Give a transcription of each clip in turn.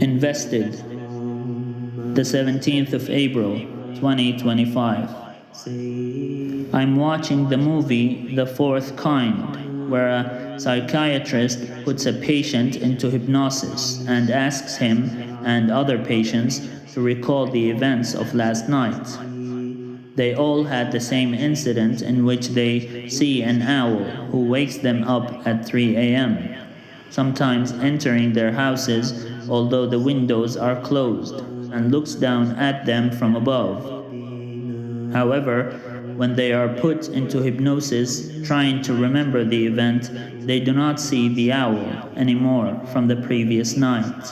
Invested, the 17th of April, 2025. I'm watching the movie The Fourth Kind, where a psychiatrist puts a patient into hypnosis and asks him and other patients to recall the events of last night. They all had the same incident in which they see an owl who wakes them up at 3 a.m., sometimes entering their houses although the windows are closed, and looks down at them from above. However, when they are put into hypnosis trying to remember the event, they do not see the owl anymore from the previous night.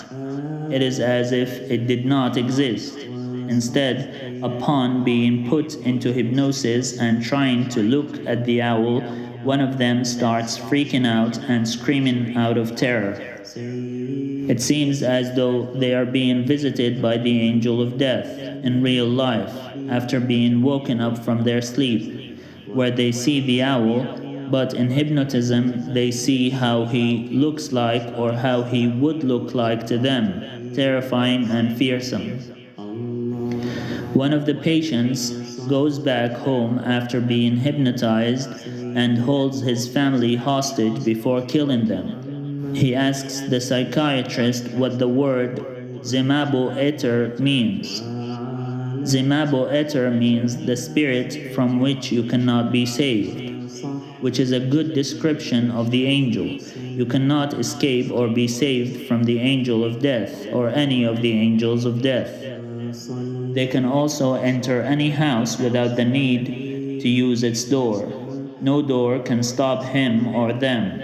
It is as if it did not exist. Instead, upon being put into hypnosis and trying to look at the owl, one of them starts freaking out and screaming out of terror. It seems as though they are being visited by the angel of death in real life after being woken up from their sleep, where they see the owl, but in hypnotism they see how he looks like or how he would look like to them, terrifying and fearsome. One of the patients goes back home after being hypnotized and holds his family hostage before killing them. He asks the psychiatrist what the word Zemabo Eter means. Zemabo Eter means the spirit from which you cannot be saved, which is a good description of the angel. You cannot escape or be saved from the angel of death or any of the angels of death. They can also enter any house without the need to use its door. No door can stop him or them.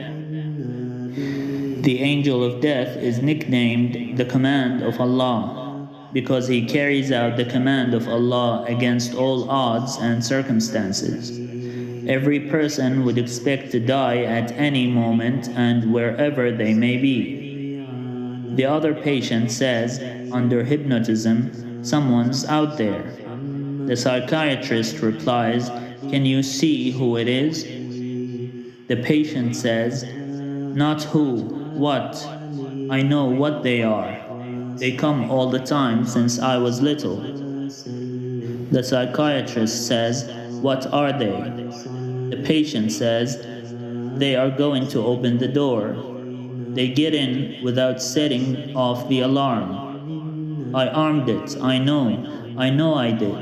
The angel of death is nicknamed the command of Allah because he carries out the command of Allah against all odds and circumstances. Every person would expect to die at any moment and wherever they may be. The other patient says, under hypnotism, someone's out there. The psychiatrist replies, "Can you see who it is?" The patient says, "Not who. What? I know what they are. They come all the time since I was little." The psychiatrist says, "What are they?" The patient says, "They are going to open the door. They get in without setting off the alarm. I armed it, I know I did.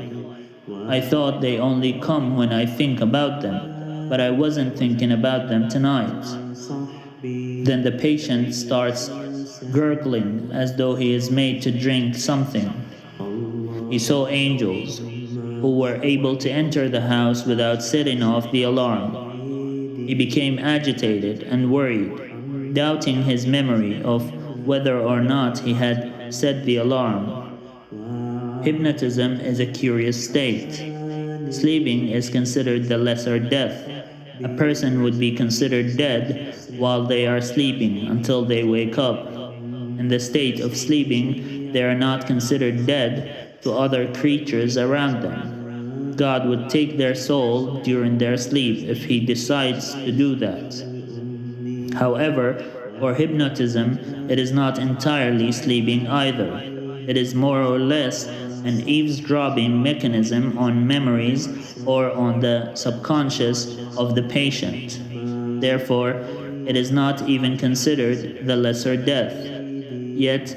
I thought they only come when I think about them, but I wasn't thinking about them tonight." Then the patient starts gurgling as though he is made to drink something. He saw angels who were able to enter the house without setting off the alarm. He became agitated and worried, doubting his memory of whether or not he had set the alarm. Hypnotism is a curious state. Sleeping is considered the lesser death. A person would be considered dead while they are sleeping until they wake up. In the state of sleeping, they are not considered dead to other creatures around them. God would take their soul during their sleep if he decides to do that. However, for hypnotism, it is not entirely sleeping either. It is more or less an eavesdropping mechanism on memories or on the subconscious of the patient. Therefore, it is not even considered the lesser death. Yet,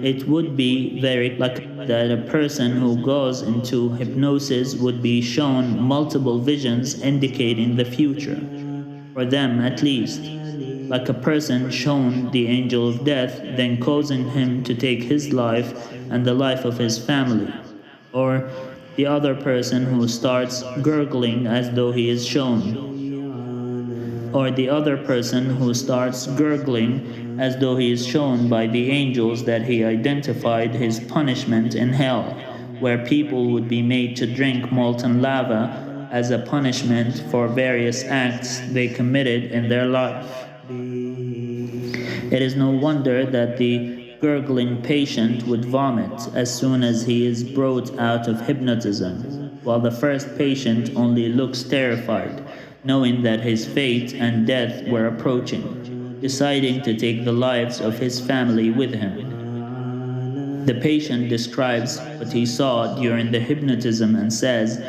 it would be very likely that a person who goes into hypnosis would be shown multiple visions indicating the future, for them at least, like a person shown the angel of death, then causing him to take his life and the life of his family, or the other person who starts gurgling as though he is shown, or the other person who starts gurgling as though he is shown by the angels that he identified his punishment in hell, where people would be made to drink molten lava as a punishment for various acts they committed in their life. It is no wonder that the gurgling patient would vomit as soon as he is brought out of hypnotism, while the first patient only looks terrified, knowing that his fate and death were approaching, deciding to take the lives of his family with him. The patient describes what he saw during the hypnotism and says,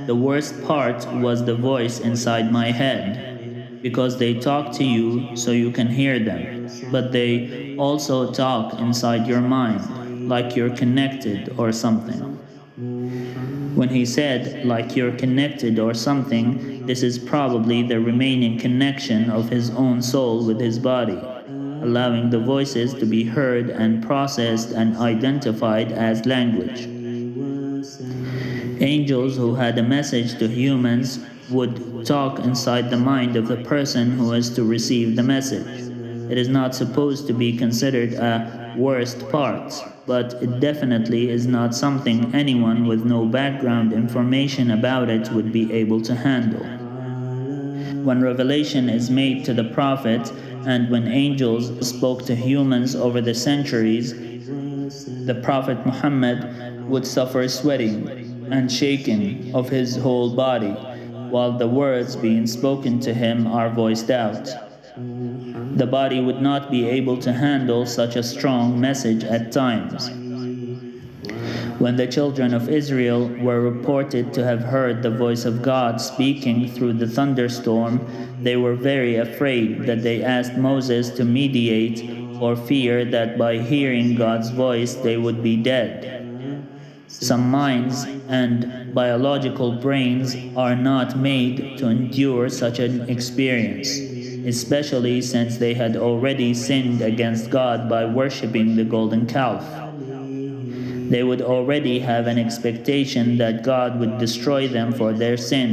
"The worst part was the voice inside my head, because they talk to you so you can hear them, but they also talk inside your mind, like you're connected or something." When he said, "like you're connected or something," this is probably the remaining connection of his own soul with his body, allowing the voices to be heard and processed and identified as language. Angels who had a message to humans would talk inside the mind of the person who is to receive the message. It is not supposed to be considered a worst part, but it definitely is not something anyone with no background information about it would be able to handle. When revelation is made to the prophet, and when angels spoke to humans over the centuries, the Prophet Muhammad would suffer sweating and shaking of his whole body, while the words being spoken to him are voiced out. The body would not be able to handle such a strong message at times. When the children of Israel were reported to have heard the voice of God speaking through the thunderstorm, they were very afraid that they asked Moses to mediate for fear that by hearing God's voice they would be dead. Some minds and biological brains are not made to endure such an experience, especially since they had already sinned against God by worshipping the golden calf. They would already have an expectation that God would destroy them for their sin.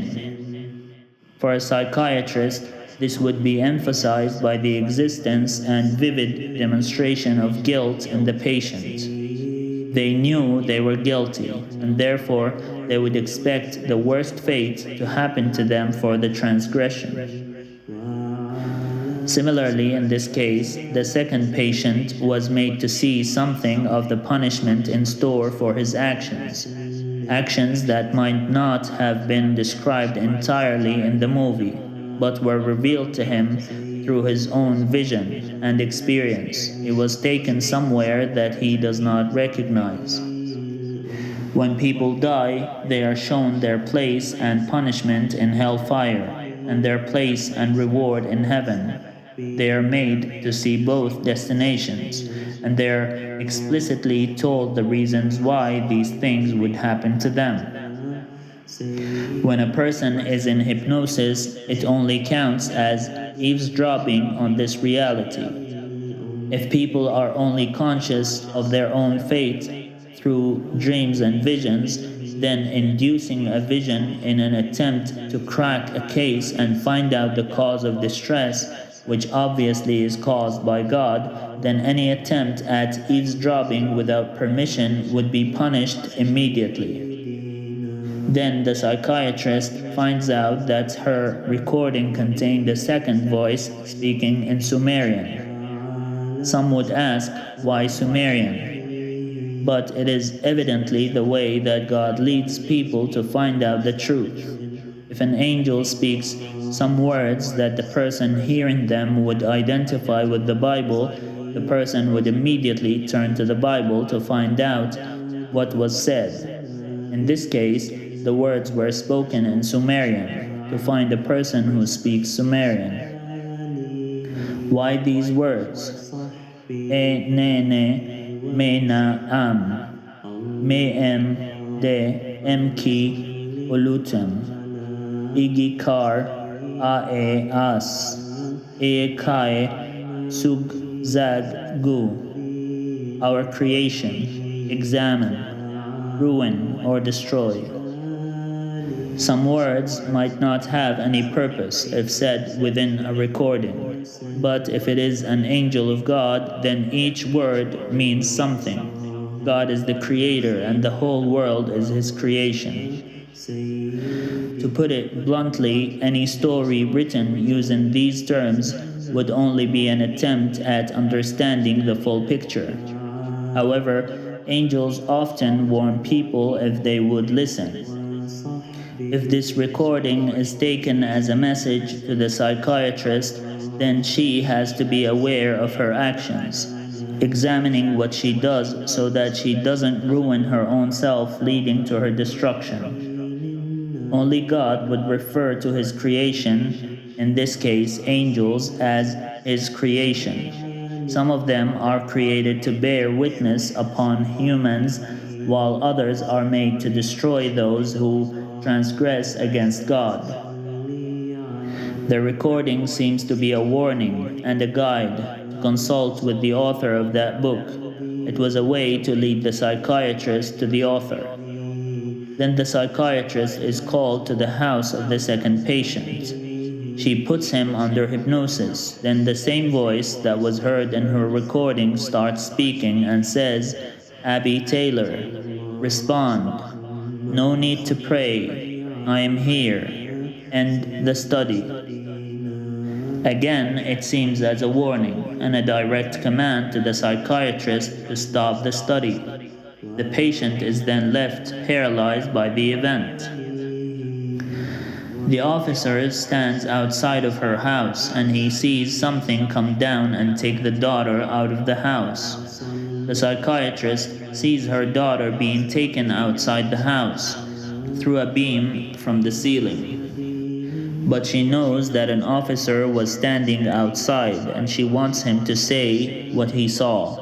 For a psychiatrist, this would be emphasized by the existence and vivid demonstration of guilt in the patient. They knew they were guilty, and therefore they would expect the worst fate to happen to them for the transgression. Similarly, in this case, the second patient was made to see something of the punishment in store for his actions, actions that might not have been described entirely in the movie, but were revealed to him through his own vision and experience. He was taken somewhere that he does not recognize. When people die, they are shown their place and punishment in hellfire, and their place and reward in heaven. They are made to see both destinations, and they are explicitly told the reasons why these things would happen to them. When a person is in hypnosis, it only counts as eavesdropping on this reality. If people are only conscious of their own fate through dreams and visions, then inducing a vision in an attempt to crack a case and find out the cause of distress, which obviously is caused by God, then any attempt at eavesdropping without permission would be punished immediately. Then the psychiatrist finds out that her recording contained a second voice speaking in Sumerian. Some would ask, why Sumerian? But it is evidently the way that God leads people to find out the truth. If an angel speaks some words that the person hearing them would identify with the Bible, the person would immediately turn to the Bible to find out what was said. In this case, the words were spoken in Sumerian to find a person who speaks Sumerian. Why these words? E ne ne me na me de ki ulutem. Igi kar ae as kai sug zag gu. Our creation, examine, ruin or destroy. Some words might not have any purpose if said within a recording, but if it is an angel of God, then each word means something. God is the creator and the whole world is his creation. To put it bluntly, any story written using these terms would only be an attempt at understanding the full picture. However, angels often warn people if they would listen. If this recording is taken as a message to the psychiatrist, then she has to be aware of her actions. examining what she does so that she doesn't ruin her own self, leading to her destruction. Only God would refer to his creation, in this case angels, as his creation. Some of them are created to bear witness upon humans, while others are made to destroy those who transgress against God. The recording seems to be a warning and a guide to consult with the author of that book. It was a way to lead the psychiatrist to the author. Then the psychiatrist is called to the house of the second patient. She puts him under hypnosis. Then the same voice that was heard in her recording starts speaking and says, "Abby Taylor, respond. No need to pray. I am here. End the study." Again, it seems as a warning and a direct command to the psychiatrist to stop the study. The patient is then left paralyzed by the event. The officer stands outside of her house and he sees something come down and take the daughter out of the house. The psychiatrist sees her daughter being taken outside the house through a beam from the ceiling. But she knows that an officer was standing outside and she wants him to say what he saw.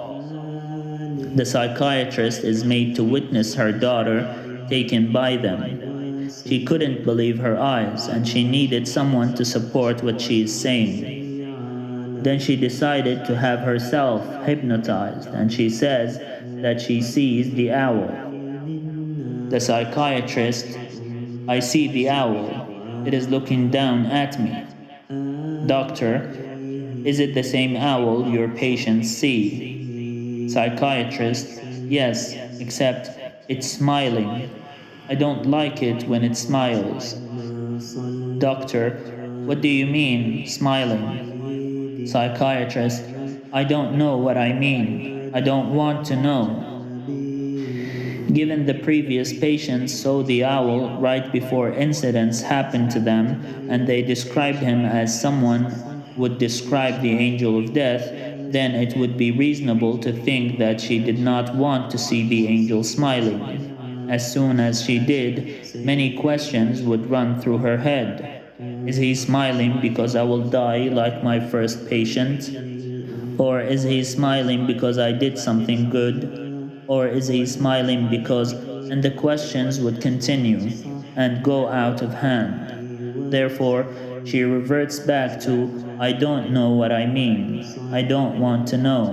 The psychiatrist is made to witness her daughter taken by them. She couldn't believe her eyes and she needed someone to support what she is saying. Then she decided to have herself hypnotized and she says that she sees the owl. The psychiatrist, "I see the owl. It is looking down at me." "Doctor, is it the same owl your patients see?" Psychiatrist, "Yes, except it's smiling. I don't like it when it smiles." Doctor, "What do you mean, smiling?" Psychiatrist, "I don't know what I mean. I don't want to know." Given the previous patients saw the owl right before incidents happened to them, and they described him as someone would describe the angel of death, then it would be reasonable to think that she did not want to see the angel smiling. As soon as she did, many questions would run through her head. Is he smiling because I will die like my first patient? Or is he smiling because I did something good? Or is he smiling because... And the questions would continue and go out of hand. Therefore, she reverts back to, "I don't know what I mean. I don't want to know."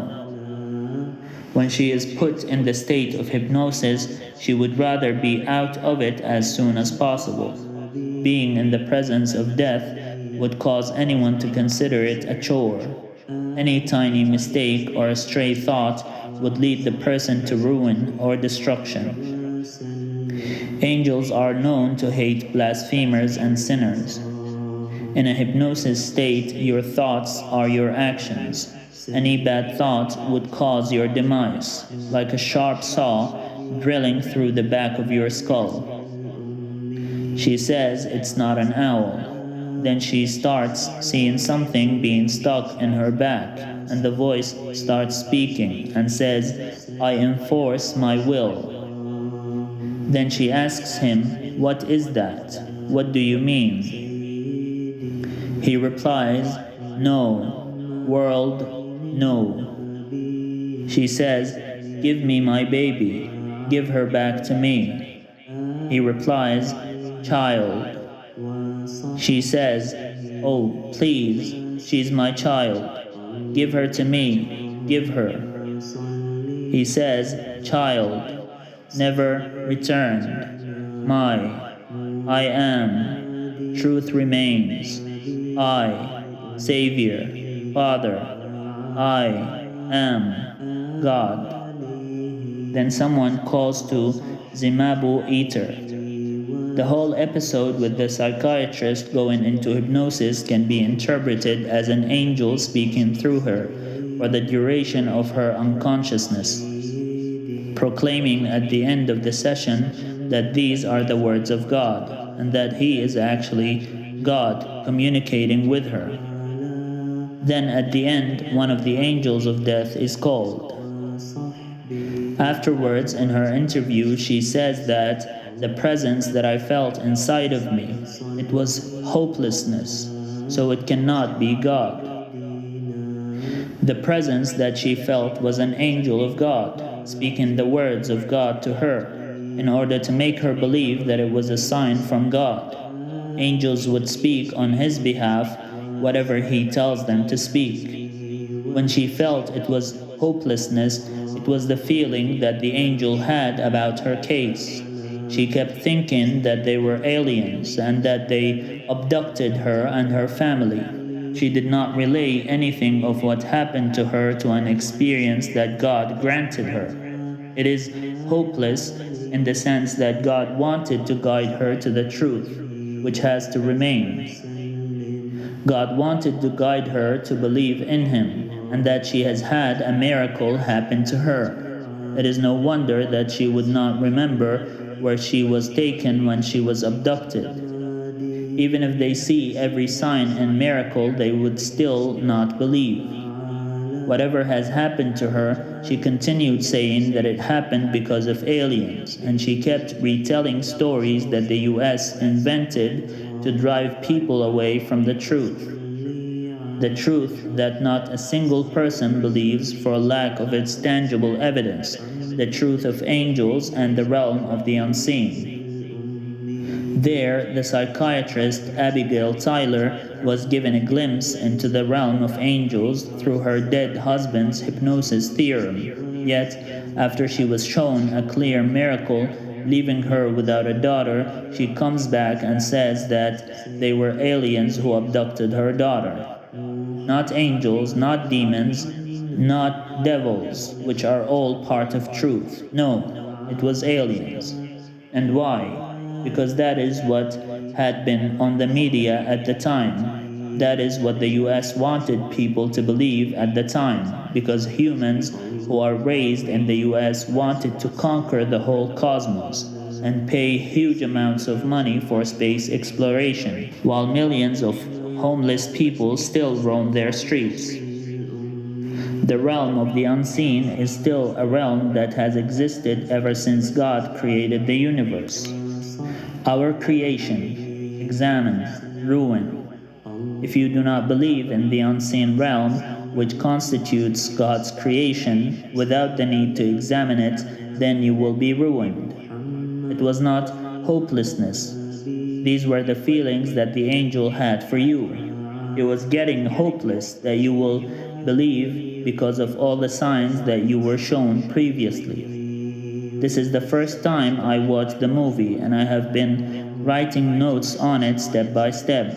When she is put in the state of hypnosis, she would rather be out of it as soon as possible. Being in the presence of death would cause anyone to consider it a chore. Any tiny mistake or a stray thought would lead the person to ruin or destruction. Angels are known to hate blasphemers and sinners. In a hypnosis state, your thoughts are your actions. Any bad thought would cause your demise, like a sharp saw drilling through the back of your skull. She says it's not an owl. Then she starts seeing something being stuck in her back, and the voice starts speaking and says, "I enforce my will." Then she asks him, "What is that? What do you mean?" He replies, "No, world, no." She says, "Give me my baby. Give her back to me." He replies, "Child." She says, "Oh, please, she's my child. Give her to me. Give her." He says, "Child, never returned. I am. Truth remains. I, Savior, Father. I am God." Then someone calls to Zimabu Eater. The whole episode with the psychiatrist going into hypnosis can be interpreted as an angel speaking through her for the duration of her unconsciousness, proclaiming at the end of the session that these are the words of God and that he is actually God communicating with her. Then at the end, one of the angels of death is called. Afterwards, in her interview, she says that the presence that I felt inside of me, it was hopelessness, so it cannot be God. The presence that she felt was an angel of God, speaking the words of God to her, in order to make her believe that it was a sign from God. Angels would speak on his behalf whatever he tells them to speak. When she felt it was hopelessness, it was the feeling that the angel had about her case. She kept thinking that they were aliens and that they abducted her and her family. She did not relay anything of what happened to her to an experience that God granted her. It is hopeless in the sense that God wanted to guide her to the truth, which has to remain. God wanted to guide her to believe in Him, and that she has had a miracle happen to her. It is no wonder that she would not remember where she was taken when she was abducted. Even if they see every sign and miracle, they would still not believe. Whatever has happened to her, she continued saying that it happened because of aliens, and she kept retelling stories that the US invented to drive people away from the truth. The truth that not a single person believes for lack of its tangible evidence, the truth of angels and the realm of the unseen. There, the psychiatrist Abigail Tyler was given a glimpse into the realm of angels through her dead husband's hypnosis theorem. Yet, after she was shown a clear miracle, leaving her without a daughter, she comes back and says that they were aliens who abducted her daughter. Not angels, not demons, not devils, which are all part of truth. No, it was aliens. And why? Because that is what had been on the media at the time. That is what the US wanted people to believe at the time, because humans who are raised in the US wanted to conquer the whole cosmos and pay huge amounts of money for space exploration, while millions of homeless people still roam their streets. The realm of the unseen is still a realm that has existed ever since God created the universe. Our creation, examine, ruin. If you do not believe in the unseen realm, which constitutes God's creation, without the need to examine it, then you will be ruined. It was not hopelessness. These were the feelings that the angel had for you. It was getting hopeless that you will believe because of all the signs that you were shown previously. This is the first time I watched the movie, and I have been writing notes on it step by step.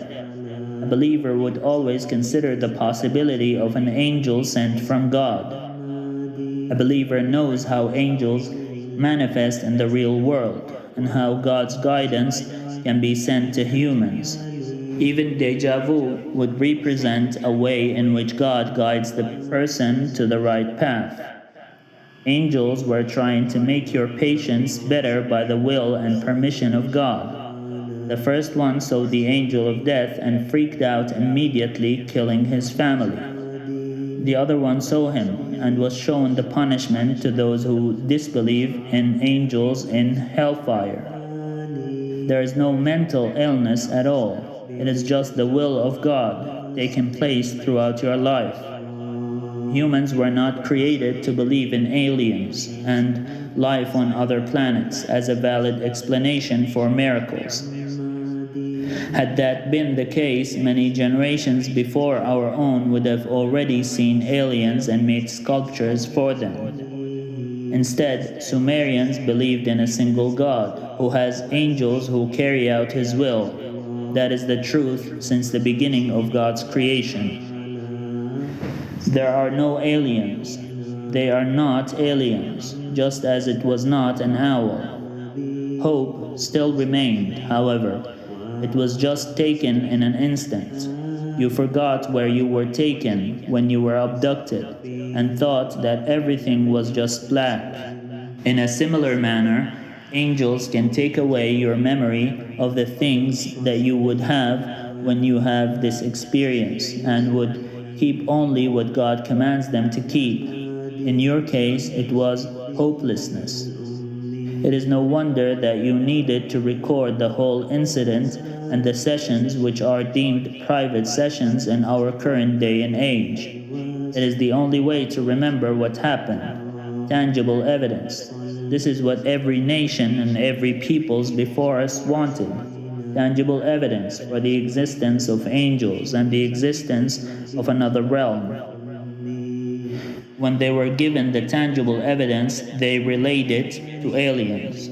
A believer would always consider the possibility of an angel sent from God. A believer knows how angels manifest in the real world and how God's guidance can be sent to humans. Even deja vu would represent a way in which God guides the person to the right path. Angels were trying to make your patience better by the will and permission of God. The first one saw the angel of death and freaked out immediately, killing his family. The other one saw him and was shown the punishment to those who disbelieve in angels in hellfire. There is no mental illness at all. It is just the will of God taking place throughout your life. Humans were not created to believe in aliens and life on other planets as a valid explanation for miracles. Had that been the case, many generations before our own would have already seen aliens and made sculptures for them. Instead, Sumerians believed in a single God, who has angels who carry out his will. That is the truth since the beginning of God's creation. There are no aliens. They are not aliens, just as it was not an owl. Hope still remained, however. It was just taken in an instant. You forgot where you were taken when you were abducted and thought that everything was just black. In a similar manner, angels can take away your memory of the things that you would have when you have this experience and would keep only what God commands them to keep. In your case, it was hopelessness. It is no wonder that you needed to record the whole incident and the sessions which are deemed private sessions in our current day and age. It is the only way to remember what happened. Tangible evidence. This is what every nation and every peoples before us wanted. Tangible evidence for the existence of angels and the existence of another realm. When they were given the tangible evidence, they relayed it to aliens.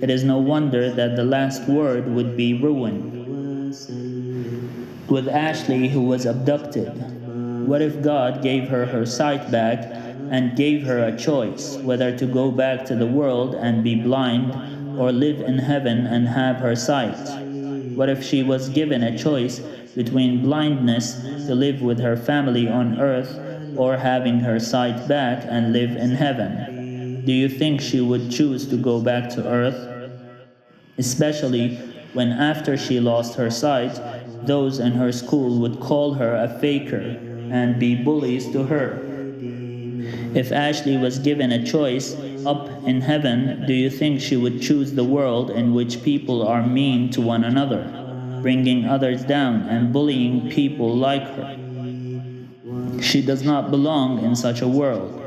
It is no wonder that the last word would be ruin. With Ashley, who was abducted, what if God gave her her sight back and gave her a choice whether to go back to the world and be blind or live in heaven and have her sight? What if she was given a choice between blindness to live with her family on earth or having her sight back and live in heaven? Do you think she would choose to go back to earth? Especially when after she lost her sight, those in her school would call her a faker and be bullies to her. If Ashley was given a choice up in heaven, do you think she would choose the world in which people are mean to one another, bringing others down and bullying people like her? She does not belong in such a world,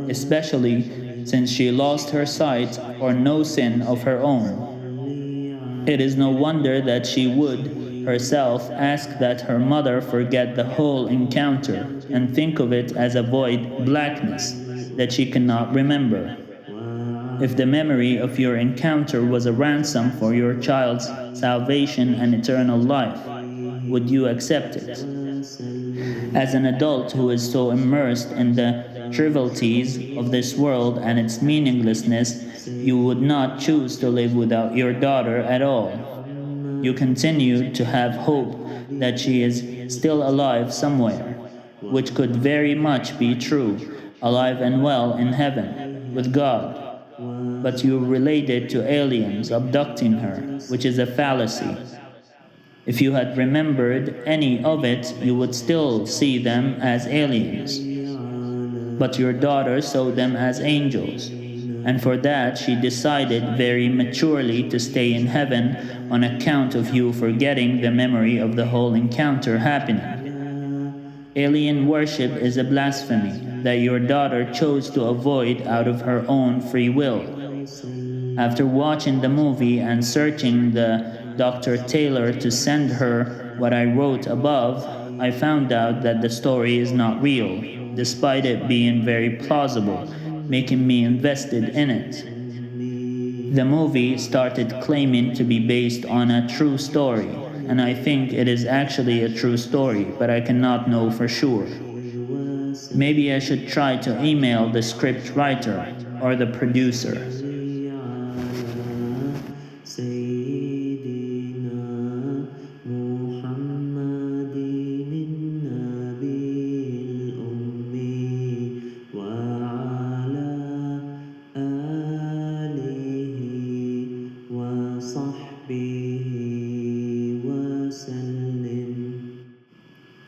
especially since she lost her sight for no sin of her own. It is no wonder that she would herself ask that her mother forget the whole encounter and think of it as a void blackness that she cannot remember. If the memory of your encounter was a ransom for your child's salvation and eternal life, would you accept it? As an adult who is so immersed in the trivialities of this world and its meaninglessness, you would not choose to live without your daughter at all. You continue to have hope that she is still alive somewhere, which could very much be true, alive and well in heaven, with God. But you relate it to aliens abducting her, which is a fallacy. If you had remembered any of it, you would still see them as aliens. But your daughter saw them as angels, and for that she decided very maturely to stay in heaven on account of you forgetting the memory of the whole encounter happening. Alien worship is a blasphemy that your daughter chose to avoid out of her own free will. After watching the movie and searching the Dr. Taylor to send her what I wrote above, I found out that the story is not real, despite it being very plausible, making me invested in it. The movie started claiming to be based on a true story, and I think it is actually a true story, but I cannot know for sure. Maybe I should try to email the script writer or the producer.